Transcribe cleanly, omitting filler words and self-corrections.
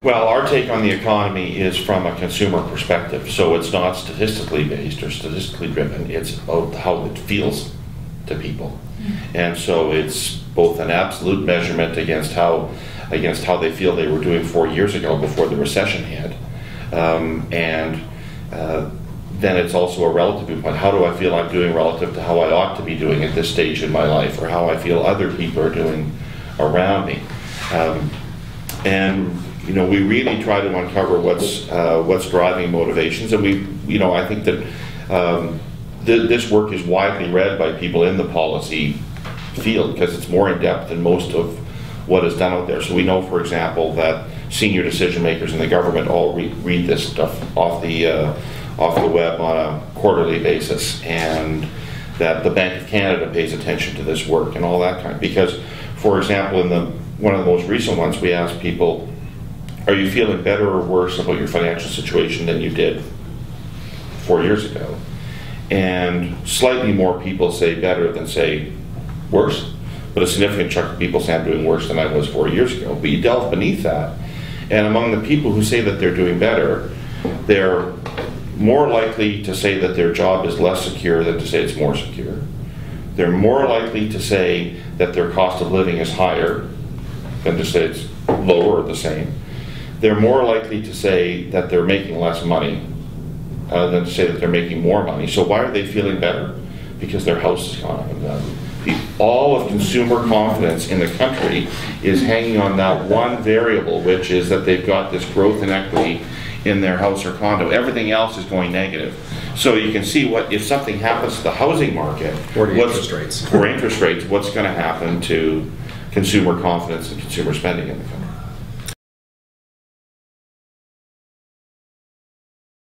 Well, our take on the economy is from a consumer perspective, so it's not statistically based or statistically driven. It's about how it feels to people, and so it's both an absolute measurement against how they feel they were doing 4 years ago before the recession hit, and then it's also a relative viewpoint. How do I feel I'm doing relative to how I ought to be doing at this stage in my life, or how I feel other people are doing around me, and we really try to uncover what's driving motivations, and I think that this work is widely read by people in the policy field because it's more in depth than most of what is done out there. So we know, for example, that senior decision makers in the government all read this stuff off the web on a quarterly basis, and that the Bank of Canada pays attention to this work and all that kind. Because, for example, in one of the most recent ones, we asked people, are you feeling better or worse about your financial situation than you did 4 years ago? And slightly more people say better than say worse, but a significant chunk of people say I'm doing worse than I was 4 years ago. But you delve beneath that, and among the people who say that they're doing better, they're more likely to say that their job is less secure than to say it's more secure. They're more likely to say that their cost of living is higher than to say it's lower or the same. They're more likely to say that they're making less money than to say that they're making more money. So why are they feeling better? Because their house has gone up in value. All of consumer confidence in the country is hanging on that one variable, which is that they've got this growth in equity in their house or condo. Everything else is going negative. So you can see if something happens to the housing market, or interest rates, what's going to happen to consumer confidence and consumer spending in the country.